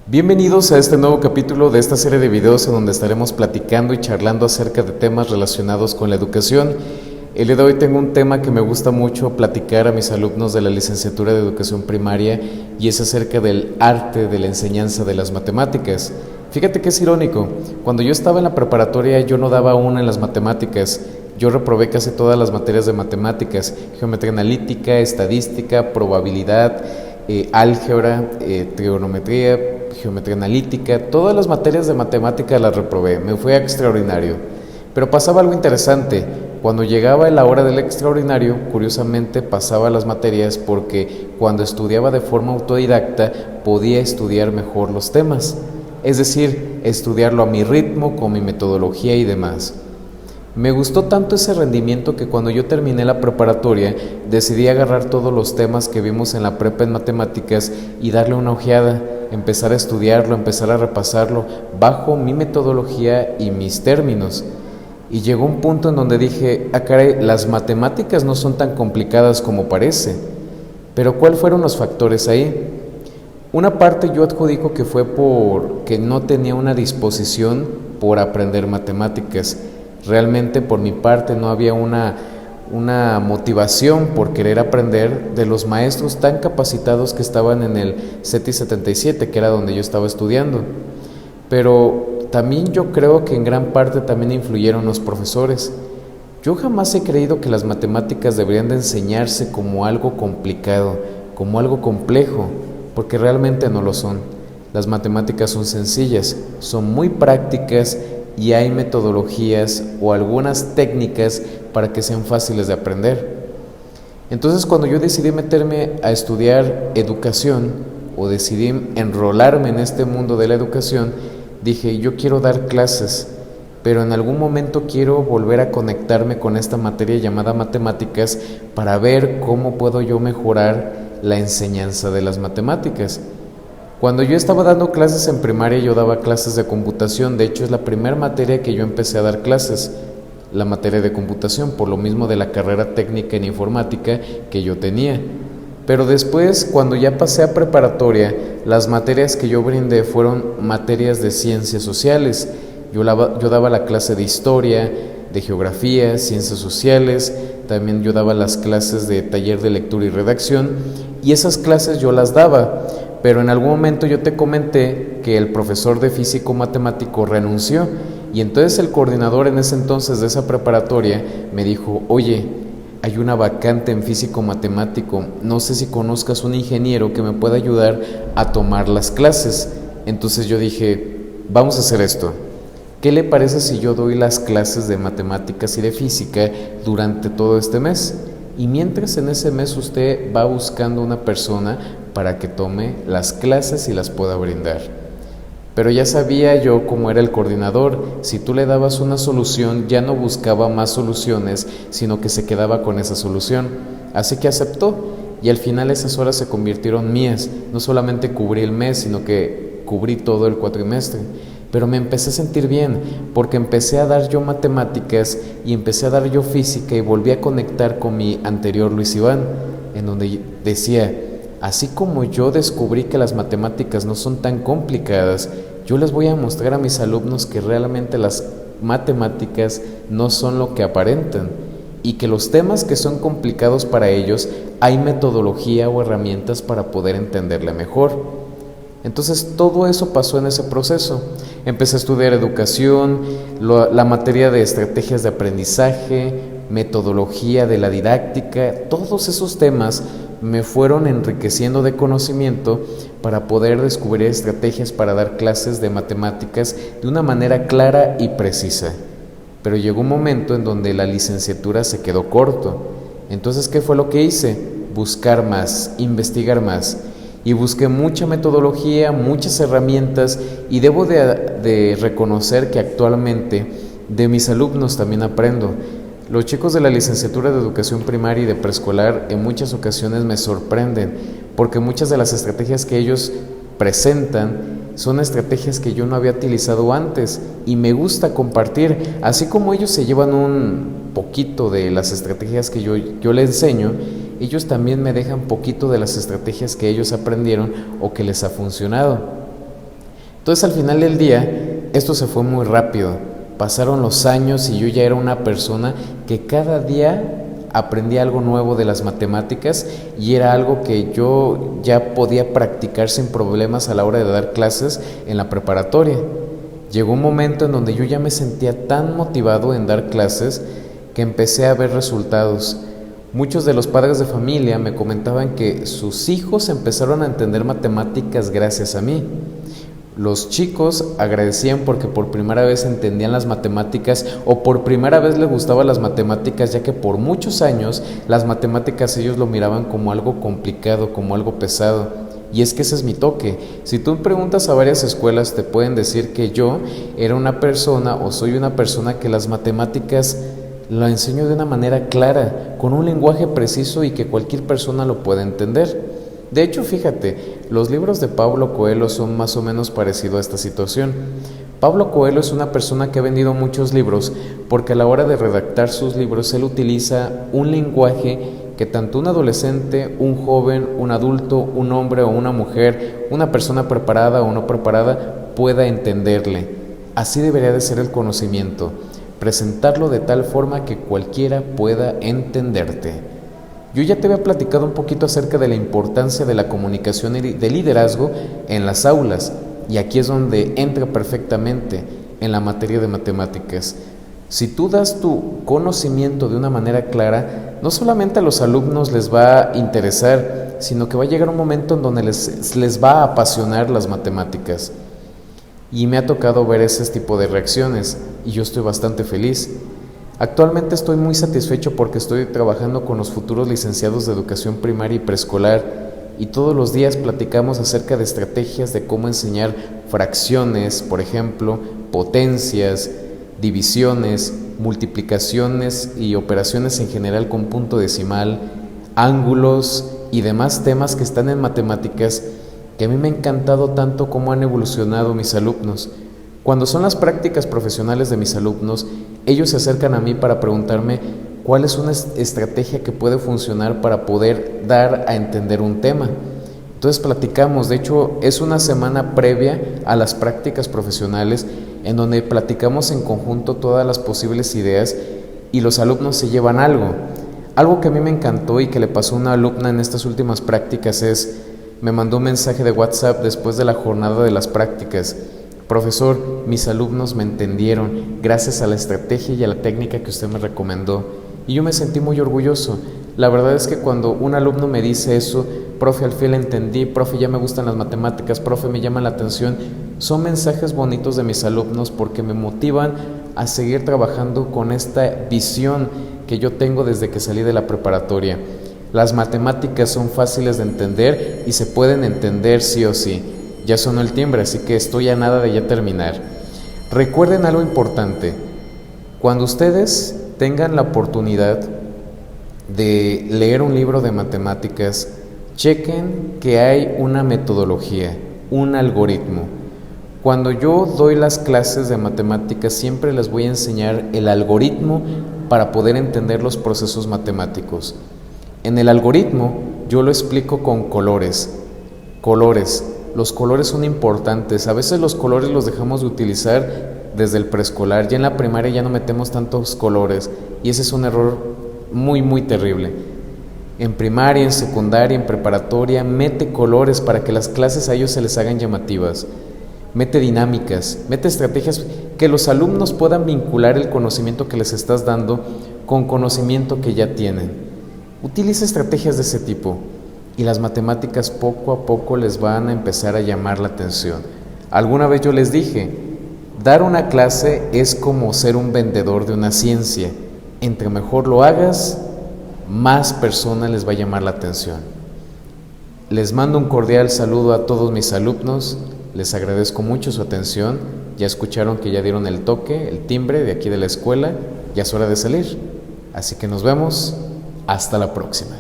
Bienvenidos a este nuevo capítulo de esta serie de videos en donde estaremos platicando y charlando acerca de temas relacionados con la educación. El día de hoy tengo un tema que me gusta mucho platicar a mis alumnos de la licenciatura de educación primaria y es acerca del arte de la enseñanza de las matemáticas. Fíjate que es irónico, cuando yo estaba en la preparatoria yo no daba una en las matemáticas. Yo reprobé casi todas las materias de matemáticas, geometría analítica, estadística, probabilidad, álgebra, trigonometría, geometría analítica, todas las materias de matemática las reprobé, me fue extraordinario. Pero pasaba algo interesante, cuando llegaba la hora del extraordinario, curiosamente pasaba las materias porque cuando estudiaba de forma autodidacta podía estudiar mejor los temas, es decir, estudiarlo a mi ritmo, con mi metodología y demás. Me gustó tanto ese rendimiento que cuando yo terminé la preparatoria decidí agarrar todos los temas que vimos en la prepa en matemáticas y darle una ojeada, empezar a estudiarlo, empezar a repasarlo bajo mi metodología y mis términos. Y llegó un punto en donde dije, caray, las matemáticas no son tan complicadas como parece. Pero ¿cuáles fueron los factores ahí? Una parte yo adjudico que fue porque no tenía una disposición por aprender matemáticas. Realmente por mi parte no había una motivación por querer aprender de los maestros tan capacitados que estaban en el CETI 77, que era donde yo estaba estudiando. Pero también yo creo que en gran parte también influyeron los profesores. Yo jamás he creído que las matemáticas deberían de enseñarse como algo complicado, como algo complejo, porque realmente no lo son. Las matemáticas son sencillas, son muy prácticas y hay metodologías o algunas técnicas para que sean fáciles de aprender. Entonces, cuando yo decidí meterme a estudiar educación o decidí enrolarme en este mundo de la educación, dije, yo quiero dar clases, pero en algún momento quiero volver a conectarme con esta materia llamada matemáticas para ver cómo puedo yo mejorar la enseñanza de las matemáticas. Cuando yo estaba dando clases en primaria, yo daba clases de computación. De hecho, es la primera materia que yo empecé a dar clases, la materia de computación, por lo mismo de la carrera técnica en informática que yo tenía. Pero después, cuando ya pasé a preparatoria, las materias que yo brindé fueron materias de ciencias sociales. Yo daba la clase de historia, de geografía, ciencias sociales, también yo daba las clases de taller de lectura y redacción, y esas clases yo las daba. Pero en algún momento yo te comenté que el profesor de físico matemático renunció y entonces el coordinador en ese entonces de esa preparatoria me dijo, oye, hay una vacante en físico matemático, no sé si conozcas un ingeniero que me pueda ayudar a tomar las clases. Entonces yo dije, vamos a hacer esto. ¿Qué le parece si yo doy las clases de matemáticas y de física durante todo este mes? Y mientras en ese mes usted va buscando una persona para que tome las clases y las pueda brindar. Pero ya sabía yo cómo era el coordinador, si tú le dabas una solución ya no buscaba más soluciones, sino que se quedaba con esa solución. Así que aceptó y al final esas horas se convirtieron mías, no solamente cubrí el mes, sino que cubrí todo el cuatrimestre. Pero me empecé a sentir bien, porque empecé a dar yo matemáticas y empecé a dar yo física y volví a conectar con mi anterior Luis Iván, en donde decía, así como yo descubrí que las matemáticas no son tan complicadas, yo les voy a mostrar a mis alumnos que realmente las matemáticas no son lo que aparentan y que los temas que son complicados para ellos hay metodología o herramientas para poder entenderle mejor. Entonces todo eso pasó en ese proceso. Empecé a estudiar educación, la materia de estrategias de aprendizaje, metodología de la didáctica, todos esos temas me fueron enriqueciendo de conocimiento para poder descubrir estrategias para dar clases de matemáticas de una manera clara y precisa. Pero llegó un momento en donde la licenciatura se quedó corto. Entonces, ¿qué fue lo que hice? Buscar más, investigar más. Y busqué mucha metodología, muchas herramientas y debo de reconocer que actualmente de mis alumnos también aprendo. Los chicos de la licenciatura de educación primaria y de preescolar en muchas ocasiones me sorprenden porque muchas de las estrategias que ellos presentan son estrategias que yo no había utilizado antes y me gusta compartir, así como ellos se llevan un poquito de las estrategias que yo les enseño, ellos también me dejan poquito de las estrategias que ellos aprendieron o que les ha funcionado. Entonces al final del día, esto se fue muy rápido. Pasaron los años y yo ya era una persona que cada día aprendía algo nuevo de las matemáticas y era algo que yo ya podía practicar sin problemas a la hora de dar clases en la preparatoria. Llegó un momento en donde yo ya me sentía tan motivado en dar clases que empecé a ver resultados. Muchos de los padres de familia me comentaban que sus hijos empezaron a entender matemáticas gracias a mí. Los chicos agradecían porque por primera vez entendían las matemáticas o por primera vez les gustaban las matemáticas, ya que por muchos años las matemáticas ellos lo miraban como algo complicado, como algo pesado. Y es que ese es mi toque. Si tú preguntas a varias escuelas te pueden decir que yo era una persona o soy una persona que las matemáticas lo enseño de una manera clara, con un lenguaje preciso y que cualquier persona lo pueda entender. De hecho, fíjate, los libros de Paulo Coelho son más o menos parecidos a esta situación. Paulo Coelho es una persona que ha vendido muchos libros porque a la hora de redactar sus libros él utiliza un lenguaje que tanto un adolescente, un joven, un adulto, un hombre o una mujer, una persona preparada o no preparada pueda entenderle. Así debería de ser el conocimiento, presentarlo de tal forma que cualquiera pueda entenderte. Yo ya te había platicado un poquito acerca de la importancia de la comunicación y del liderazgo en las aulas, y aquí es donde entra perfectamente en la materia de matemáticas. Si tú das tu conocimiento de una manera clara, no solamente a los alumnos les va a interesar, sino que va a llegar un momento en donde les va a apasionar las matemáticas. Y me ha tocado ver ese tipo de reacciones, y yo estoy bastante feliz. Actualmente estoy muy satisfecho porque estoy trabajando con los futuros licenciados de educación primaria y preescolar y todos los días platicamos acerca de estrategias de cómo enseñar fracciones, por ejemplo, potencias, divisiones, multiplicaciones y operaciones en general con punto decimal, ángulos y demás temas que están en matemáticas que a mí me ha encantado tanto cómo han evolucionado mis alumnos. Cuando son las prácticas profesionales de mis alumnos, ellos se acercan a mí para preguntarme cuál es una estrategia que puede funcionar para poder dar a entender un tema. Entonces platicamos, de hecho es una semana previa a las prácticas profesionales en donde platicamos en conjunto todas las posibles ideas y los alumnos se llevan algo. Algo que a mí me encantó y que le pasó a una alumna en estas últimas prácticas me mandó un mensaje de WhatsApp después de la jornada de las prácticas. Profesor, mis alumnos me entendieron gracias a la estrategia y a la técnica que usted me recomendó. Y yo me sentí muy orgulloso. La verdad es que cuando un alumno me dice eso, profe, al fin entendí, profe, ya me gustan las matemáticas, profe, me llaman la atención, son mensajes bonitos de mis alumnos porque me motivan a seguir trabajando con esta visión que yo tengo desde que salí de la preparatoria. Las matemáticas son fáciles de entender y se pueden entender sí o sí. Ya sonó el timbre, así que estoy a nada de ya terminar. Recuerden algo importante. Cuando ustedes tengan la oportunidad de leer un libro de matemáticas, chequen que hay una metodología, un algoritmo. Cuando yo doy las clases de matemáticas, siempre les voy a enseñar el algoritmo para poder entender los procesos matemáticos. En el algoritmo yo lo explico con colores. Los colores son importantes. A veces los colores los dejamos de utilizar desde el preescolar. Ya en la primaria ya no metemos tantos colores y ese es un error muy, muy terrible. En primaria, en secundaria, en preparatoria, mete colores para que las clases a ellos se les hagan llamativas. Mete dinámicas, mete estrategias que los alumnos puedan vincular el conocimiento que les estás dando con conocimiento que ya tienen. Utiliza estrategias de ese tipo. Y las matemáticas poco a poco les van a empezar a llamar la atención. Alguna vez yo les dije, dar una clase es como ser un vendedor de una ciencia. Entre mejor lo hagas, más personas les va a llamar la atención. Les mando un cordial saludo a todos mis alumnos, les agradezco mucho su atención. Ya escucharon que ya dieron el toque, el timbre de aquí de la escuela, ya es hora de salir. Así que nos vemos, hasta la próxima.